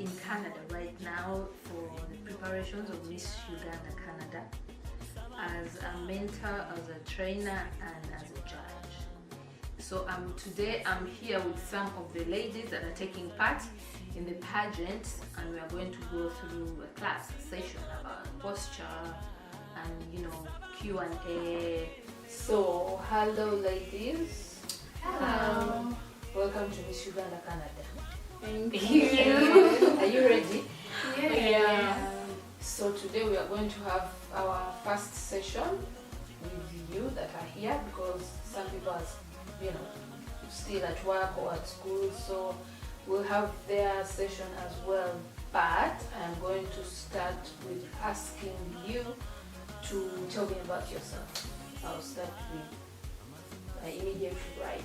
in Canada right now for the preparations of Miss Uganda Canada as a mentor, as a trainer, and as a judge. So today I'm here with some of the ladies that are taking part in the pageant, and we are going to go through a class, a session about posture and Q&A. So hello ladies. Hello. Welcome to Miss Uganda Canada. Thank you. Are you ready? Yeah. So today we are going to have our first session with you that are here, because some people are, still at work or at school, so we'll have their session as well. But I'm going to start with asking you to tell me about yourself. I'll start with my immediate right.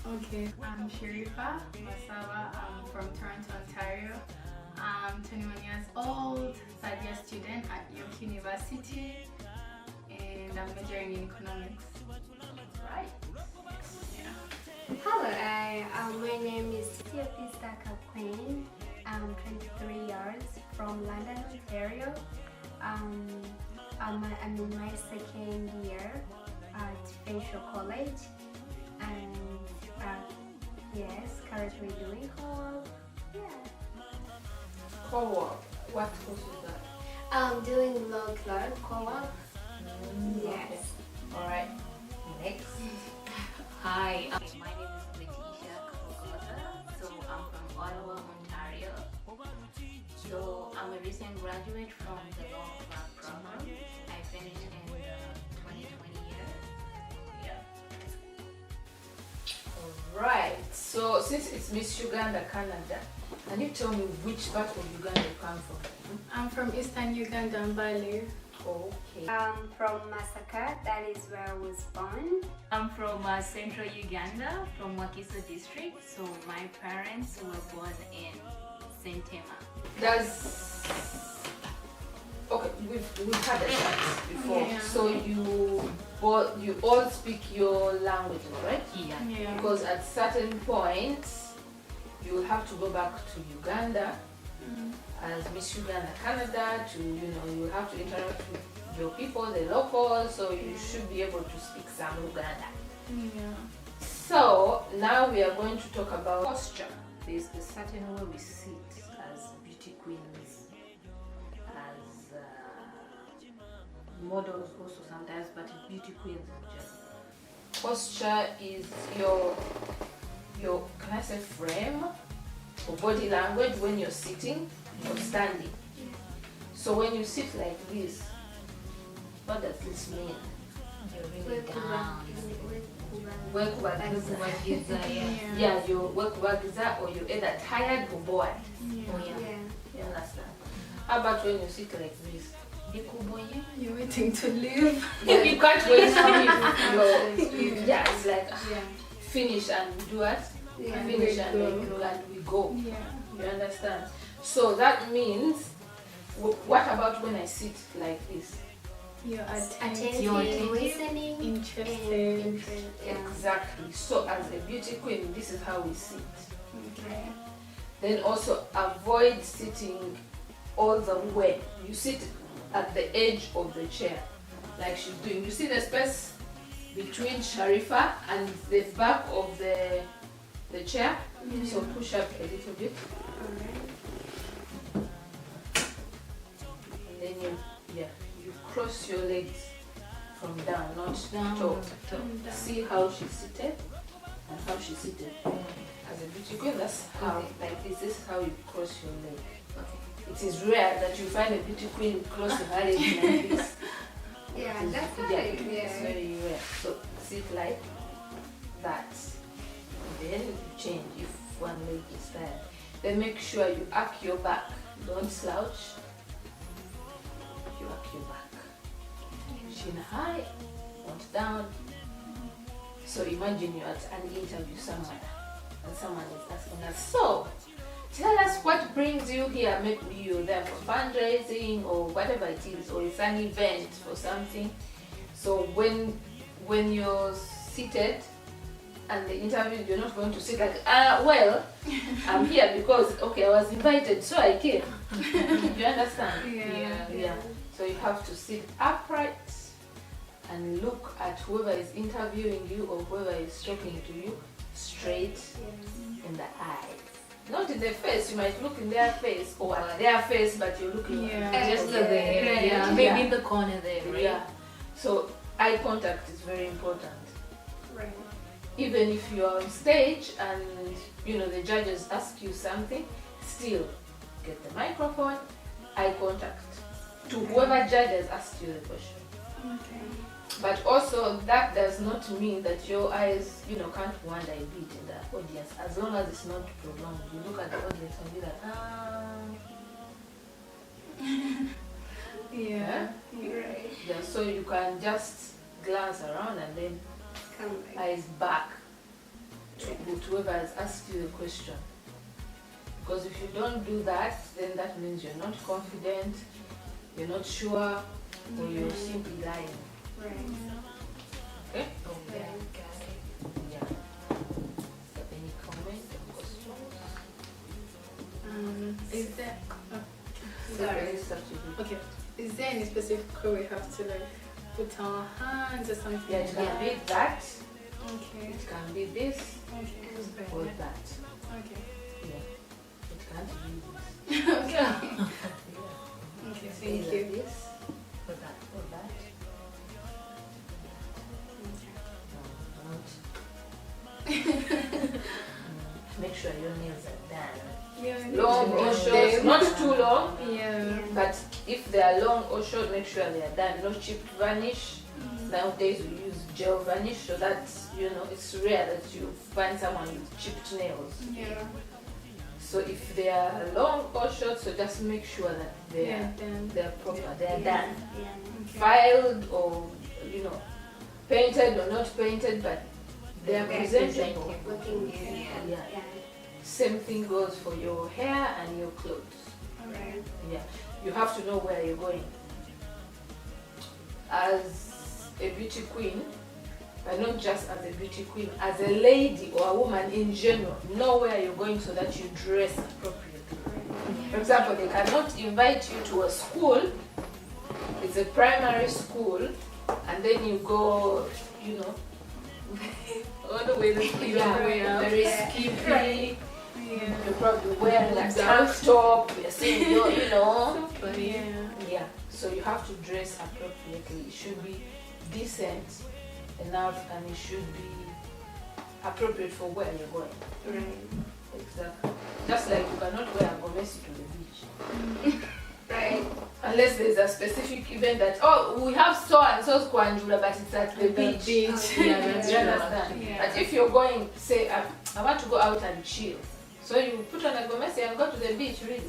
Okay, I'm Sharifa Masaba. I'm from Toronto, Ontario. I'm 21 years old, third year student at York University, and I'm majoring in economics. Right. Yeah. Hello, my name is Tiafista Queen. I'm 23 years from London, Ontario. I'm in my second year at Facial College, and yes, currently doing co-op. Yeah. Co-op. What course is that? I'm doing law clerk co-op. Yes. Okay. Alright. Next. Hi, my name is Letitia Kapogoza. So I'm from Ottawa, Ontario. So I'm a recent graduate from the law clerk program. I finished in the 2020 year. Yeah. Alright. So since it's Miss Uganda Canada, can you tell me which part of Uganda you come from? I'm from Eastern Uganda, Mbale. Okay. I'm from Masaka, that is where I was born. I'm from central Uganda, from Wakiso district. So my parents were born in Sentema. Okay, we've had a chat before. Yeah. So you all speak your languages, right? Yeah. Yeah. Because at certain points you will have to go back to Uganda as Miss Uganda Canada you will have to interact with your people, the locals, so you should be able to speak some Uganda. Yeah. So now we are going to talk about posture. There's a certain way we sit as beauty queens, as models also sometimes, but beauty queens in general. Posture is your can I say frame or body language when you're sitting or standing. So when you sit like this, what does this mean? You're really down. Wekubagiza. Yeah. Yeah, you're wekubagiza, or you're either tired or bored. Yeah. Oh yeah. Yeah. You understand? How about when you sit like this? You're waiting to leave. Yeah, you can't wait to leave. Yeah, it's like Yeah. finish and do what? Yeah. Finish We and go. and we go. Yeah. You understand? So that means, what about when I sit like this? You're Attentive, You're attentive, listening, interested. and yeah. Exactly. So as a beauty queen, this is how we sit. Okay. Then also avoid sitting all the way. You sit at the edge of the chair, like she's doing. You see the space between Sharifa and the back of the chair? So push up a little bit. And then you cross your legs from down, not Down. top. Down. See how she's seated and how she's seated. As a beauty queen, that's how, like this is how you cross your leg. It is rare that you find a beauty queen cross her legs like this. Yeah, It's that's very- right. It's Yeah. very rare. So sit like that. Then you change if one leg is tired. Then make sure you arc your back. Don't slouch. You arc your back. Chin high, front down. So imagine you're at an interview somewhere and someone is asking us, so tell us what brings you here. Maybe you're there for fundraising or whatever it is, or it's an event for something. So when you're seated, and the interview, you're not going to sit like, well, I'm here because, okay, I was invited, so I came. You understand? Yeah. So you have to sit upright and look at whoever is interviewing you or whoever is talking to you straight in the eyes. Not in the face. You might look in their face or at their face, but you're looking Just to the head. Maybe in the corner there, right? Yeah. So eye contact is very important. Right. Even if you're on stage and the judges ask you something, still get the microphone, eye contact to whoever judges asks you the question. Okay. But also that does not mean that your eyes, can't wander a bit in the audience, as long as it's not prolonged. You look at the audience and be like, Right. Yeah, so you can just glance around and then Come back. eyes back to whoever has asked you the question. Because if you don't do that, then that means you're not confident, you're not sure, or you're simply lying. Right. Okay? Okay, got it. Yeah. So any comment or questions? Is there? Sorry. Substitute. Okay. Is there any specific way we have to put our hands or something? Yeah, it can be that, Okay. it can be this, Okay. or that. Okay. Yeah. It can't be this. Okay. Yeah. Okay. It's Thank either you. this, or that, or that. Make sure your nails are done. Yeah. Long or short, not too long, Yeah. but if they are long or short, make sure they are done. No chipped varnish. Nowadays we use gel varnish, so that it's rare that you find someone with chipped nails. Yeah. So if they are long or short, so just make sure that they're proper, they're done. Yeah. Filed or painted or not painted, but they are presentable. Looking good. Yeah. Same thing goes for your hair and your clothes. Alright. Yeah, you have to know where you're going. As a beauty queen, but not just as a beauty queen, as a lady or a woman in general, know where you're going so that you dress appropriately. For example, they cannot invite you to a school, it's a primary school, and then you go, all the way very skimpy. You're probably wearing a tank top, you're saying, Yeah, so you have to dress appropriately. It should be decent enough and it should be appropriate for where you're going. Right. Exactly. Just like you cannot wear a gomesi to the beach. Right. Unless there's a specific event that, we have so and so's kwanjula, but it's at the beach. Yeah, that's You understand? Yeah. But if you're going, say, I want to go out and chill. So you put on a gomesi and go to the beach, really.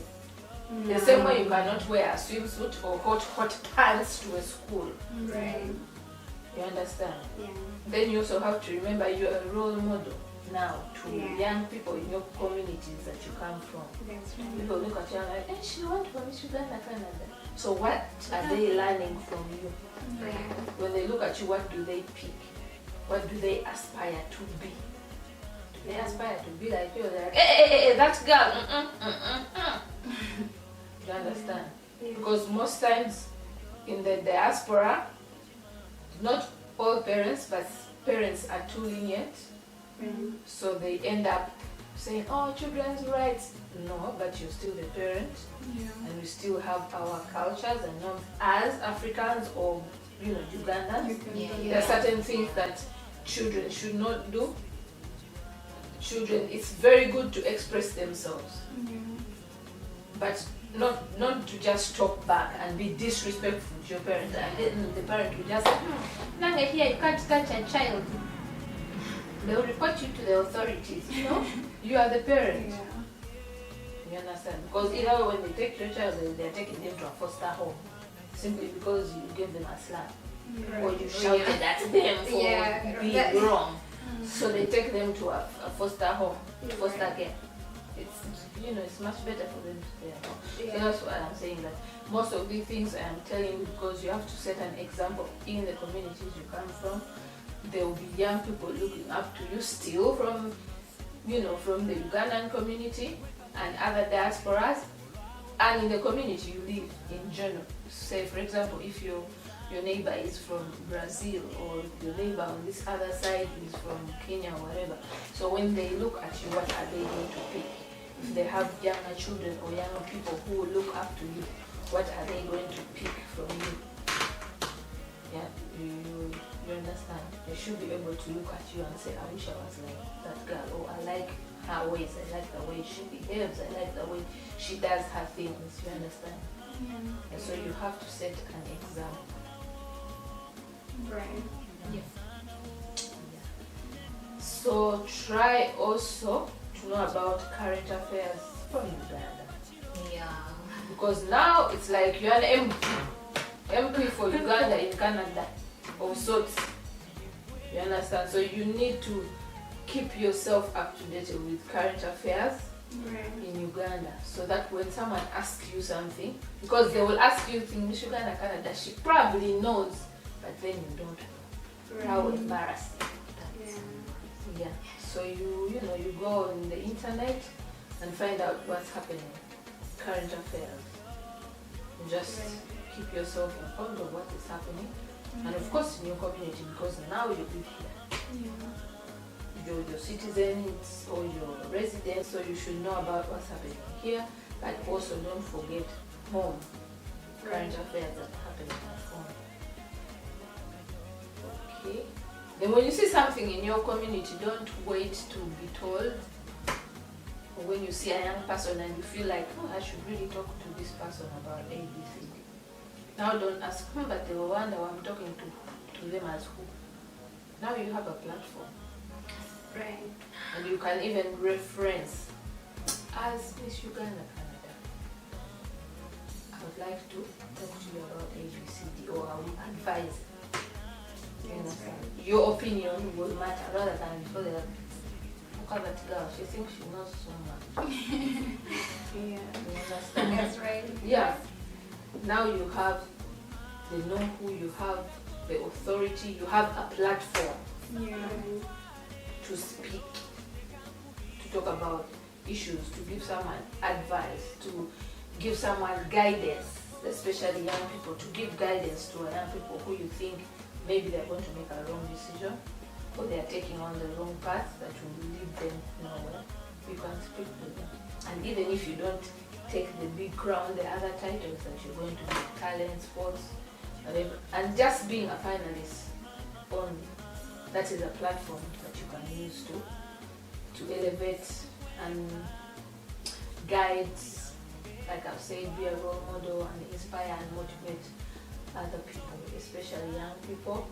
The same way you cannot wear a swimsuit or hot pants to a school. Right. You understand? Yeah. Then you also have to remember you're a role model now to Yeah. young people in your communities that you come from. That's right. People look at you and like, she went from Uganda, Canada. So what are they learning from you? Right. When they look at you, what do they pick? What do they aspire to be? Do they aspire to be like you? They're like, hey, that girl. You understand? Yeah. Because most times in the diaspora, not all parents, but parents are too lenient. So they end up saying, children's rights. No, but you're still the parent. And we still have our cultures and norms as Africans or, Ugandans. There are certain things that children should not do. Children, it's very good to express themselves. But not to just talk back and be disrespectful to your parent. And then the parent will just say, Nanga here, you can't touch a child. They will report you to the authorities, You are the parent. You understand? Because when they take your child, they are taking them to a foster home. Simply because you gave them a slap. Or you shouted at them for being wrong. So they take them to a foster home, foster care. It's much better for them to stay at home. So that's why I'm saying that most of these things I am telling you because you have to set an example in the communities you come from there will be young people looking up to you still from, from the Ugandan community and other diasporas, and in the community you live in general. Say, for example, if your neighbor is from Brazil, or your neighbor on this other side is from Kenya or whatever. So when they look at you, what are they going to pick? If they have younger children or younger people who will look up to you, what are they going to pick from you? Yeah, you understand? They should be able to look at you and say, I wish I was like that girl, or I like her ways, I like the way she behaves, I like the way she does her things, you understand? Yeah. And so you have to set an example. Right. Yeah. So try also to know about current affairs from Uganda. Yeah. Because now it's like you're an MP for Uganda in Canada of sorts. You understand? So you need to keep yourself up to date with current affairs in Uganda, so that when someone asks you something, because they will ask you things, Miss Uganda, Canada, she probably knows, but then you don't know. How embarrassing. Yeah. So you go on the internet and find out what's happening, current affairs. And just keep yourself informed of what is happening, and of course in your community, because now you live here. Your citizens or your residents, so you should know about what's happening here, but also don't forget home, current affairs that are happening at home. Okay. Then when you see something in your community, don't wait to be told. Or when you see a young person and you feel like, oh, I should really talk to this person about ABC. Now don't ask, but they will wonder why I'm talking to them as who. Now you have a platform. Right. And you can even reference as Miss Uganda, Canada. I would like to talk to you about ABCD, or I will advise. You understand? Your opinion will matter rather than before they look at that girl, she thinks she knows so much. Yeah. You understand? That's right. Yeah. Now you have, they know who you have, the authority, you have a platform. Yeah. To speak, to talk about issues, to give someone advice, to give someone guidance, especially young people, to give guidance to young people who you think maybe they're going to make a wrong decision, or they're taking on the wrong path that will lead them nowhere. You can speak with them. And even if you don't take the big crown, the other titles that you're going to do, talent, sports, whatever, and just being a finalist only, that is a platform that you can use to elevate and guide, like I've said, be a role model and inspire and motivate other people, especially young people,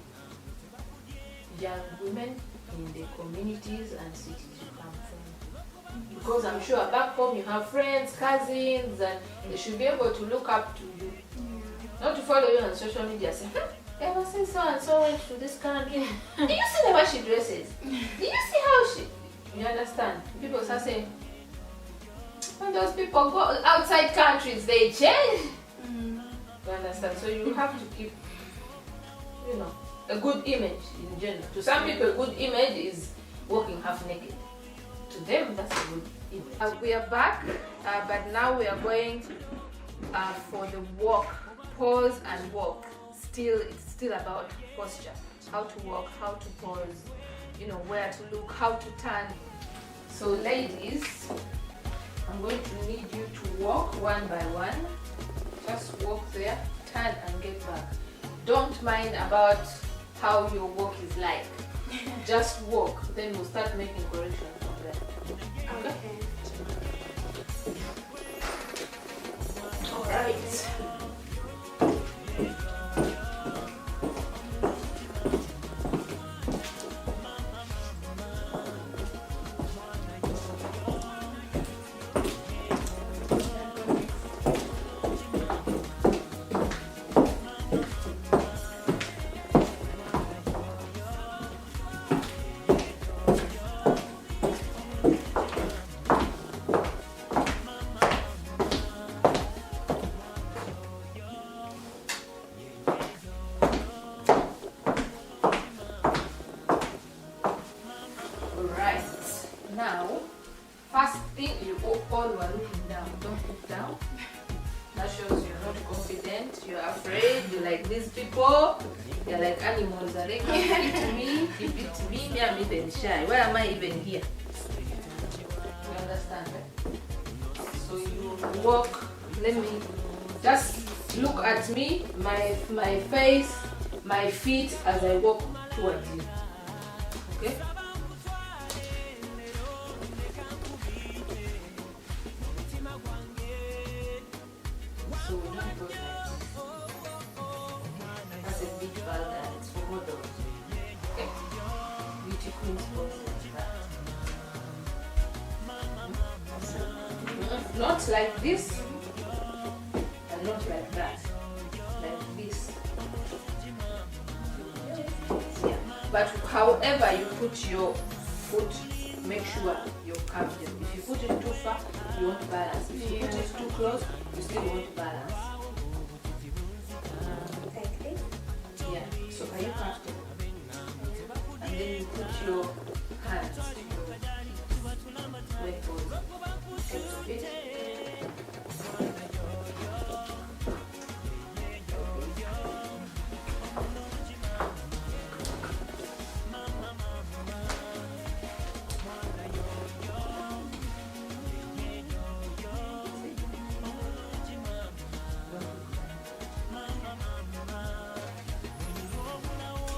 young women in the communities and cities you come from. Because I'm sure back home you have friends, cousins, and they should be able to look up to you. Not to follow you on social media, say, ever since so and so went to this country, do you see the way she dresses? Do you see how she... You understand? People start saying, when those people go outside countries, they change. You understand? So you have to keep, a good image in general. To some people, a good image is walking half naked. To them, that's a good image. We are back, but now we are going for the walk, pause and walk. It's still about posture, how to walk, how to pause, where to look, how to turn. So ladies, I'm going to need you to walk one by one. Just walk there, turn and get back. Don't mind about how your walk is like. Just walk, then we'll start making corrections from there. Okay? Alright. you're afraid, you like these people, you're like animals, are they going to eat me? If it's me, I'm even shy. Why am I even here? You understand? So you walk, let me just look at me, my face, my feet as I walk towards you. Okay? So we don't go like this. That's a big vulgar, it's for models. Okay? Beauty queens pose like that. Not like this, and not like that. Like this. Yeah. But however you put your foot, make sure you curve them. If you put it too far, you won't balance. If you put it too close, you still won't balance. Like this? Yeah. So are you comfortable? And then you put your hands to your leg bone. Fit.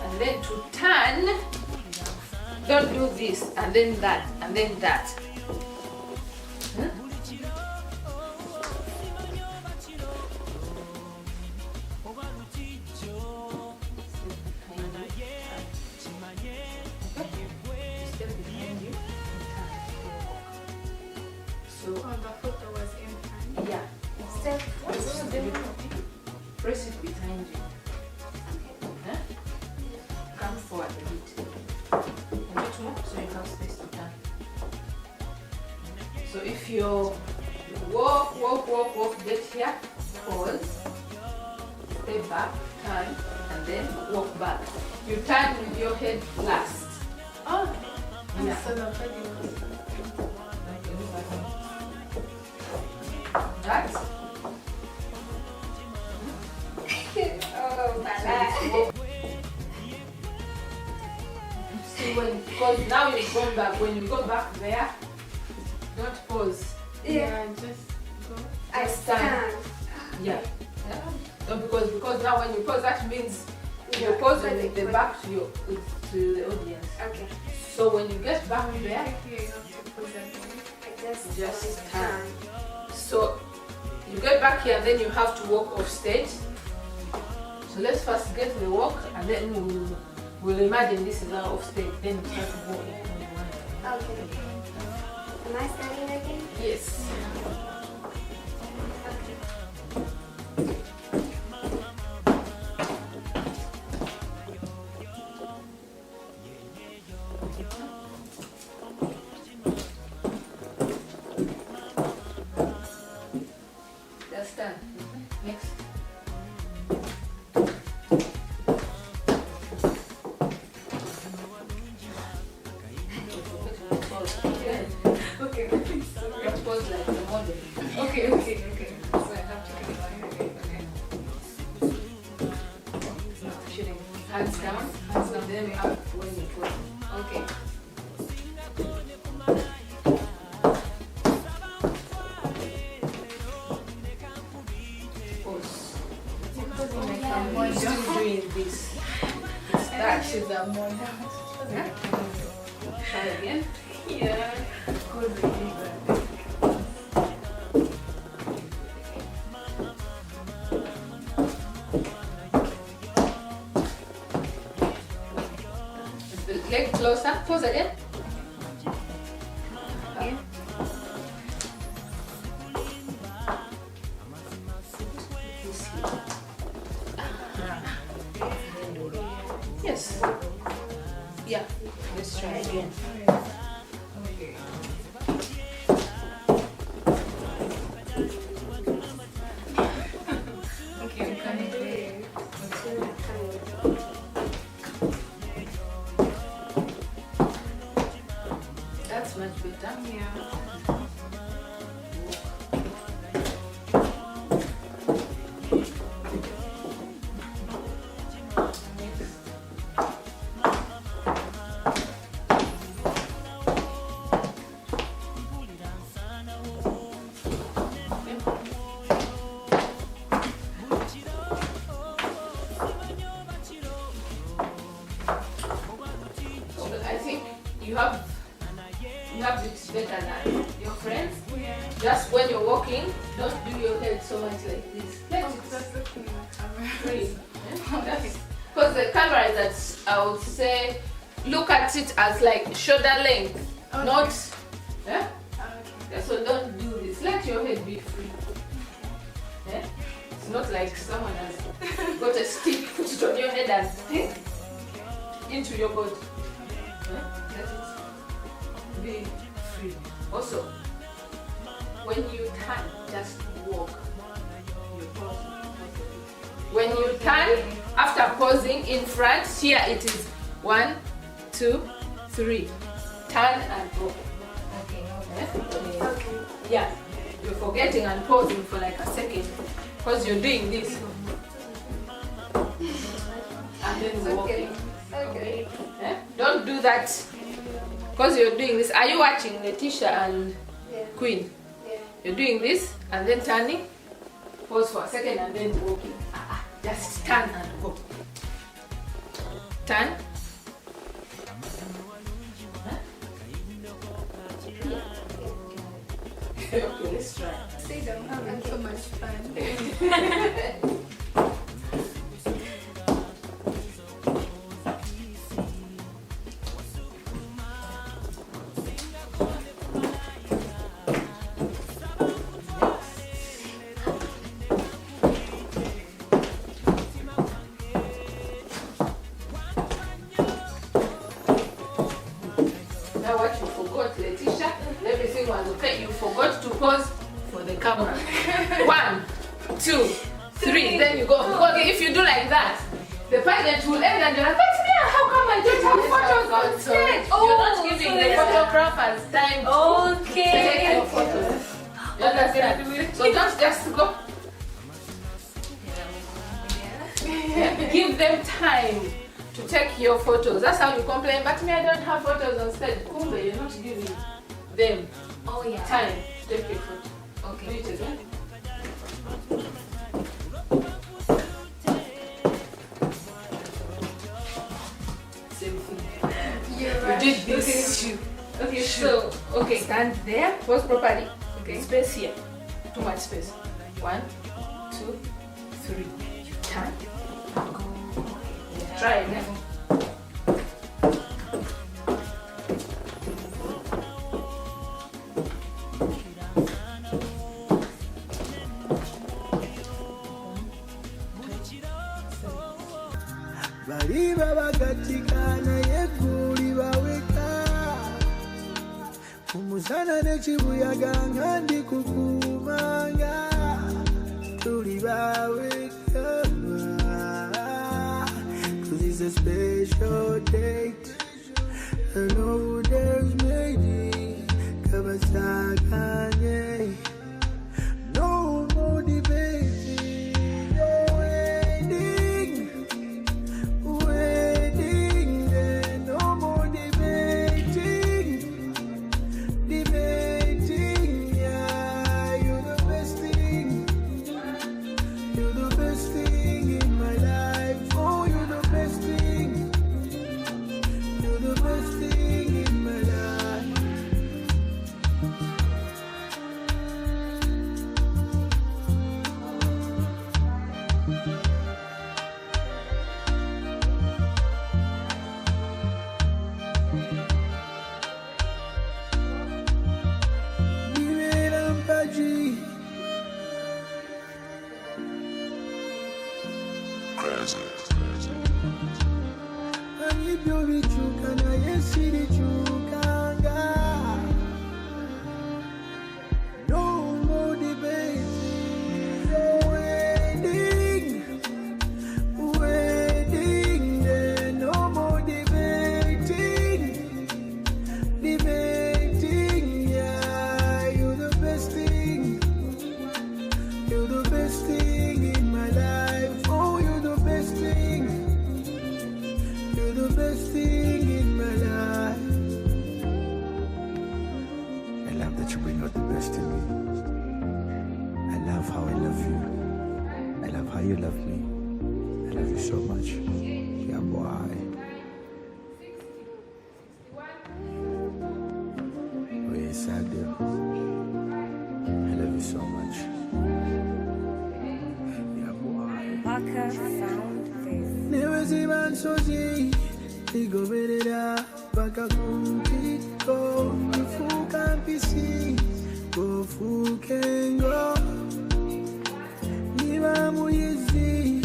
And then to turn, don't do this and then that and then that. Huh? Step behind you. So Oh, the photo was in front. yeah, Step. press it behind you. Huh? Come forward a bit. A bit more so you have space to turn. So if you walk, get here, pause, step back, turn, and then walk back. You turn with your head last. Oh, Yeah. so the body was. That. Oh, Bala. See because now you've gone back. When you go back there, don't pause. Yeah, just go. I stand. Yeah. No, because now when you pause, that means you're pausing with the back to the audience. Okay. So when you get back When you there, get here, you have to put that in. I just Just so you get back here and then you have to walk off stage. So let's first get the walk and then we'll imagine this is our off stage. Then we start walking. Okay. Am I standing again? Yes. Okay. That's done. Next. Okay, Let's pose like the model. okay. So I have to get my hair again. Shooting hands down, then up when you pose. Okay. Pose. I'm I'm still doing this. It's that. She's a model. Yeah. Try again. Yeah. The leg closer. Pose again. Okay. This here. Yes. Yeah. Let's try again. Okay. Okay, we can do it. That's much better. Yeah. free. Because the camera is at, I would say, look at it as like shoulder length, not. Yeah? Yeah, so don't do this. Let your head be free. Yeah? It's not like someone has got a stick, put it on your head and into your body. Yeah? Let it be free. Also, when you turn, just walk. You pause. When you turn, after pausing in front, here it is 1, 2, 3. Turn and go. Okay. Yeah. You're forgetting and pausing for like a second because you're doing this. And then walking. Okay. Don't do that because you're doing this. Are you watching Letitia and Queen? Yeah. You're doing this and then turning. Pause for a second and then walking. Just turn and go. Turn. Okay, let's try. See, I'm having so much fun. Now what you forgot, Letitia, everything was okay. You forgot to pause for the camera. 1, 2, 3, then you go. Because if you do like that, the pilot will end and you're like, but yeah, how come I don't have photos on stage? You're not giving the photographers time to take your photos. You understand? So don't just go. Give them time to take your photos. That's how you complain, but me, I don't have photos on stage. Kumbe, you're not giving them time to take your photo. Okay. Do it again. Same thing. You're You right. did this. Okay, so, stand there, pose properly. Okay. Space here. Too much space. 1, 2, 3. Turn. Try again. Baliba bagatikana yeguli baweka kumusana nekibuyaga nga ndi kukumanga tuli baweka. This is a special date. Hello, there's Lady Kabasakanye. No more debating. Wedding, no more debating. Yeah, you're the best thing. You're the best thing in my life. Oh, you're the best thing. You're the best thing in my life. Divera Mpaji. Ibyo bicuka naye siricukanga. No more debating. Wedding, no more debating. Yeah, you're the best thing. You're the best thing in my life. Oh, you're the best thing. You're the best thing in my life. I love that you bring out the best in me. I love how I love you. I love how you love me. I love you so much. Yeah, boy. Oh, yes, I do. I love you so much. Yeah, boy. Walker found newe ziba nsozi ligoberera paka kumpiko ifuka mpisi ofukengo niba muyizi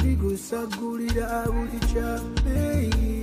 ligusagulira buli kyabeyi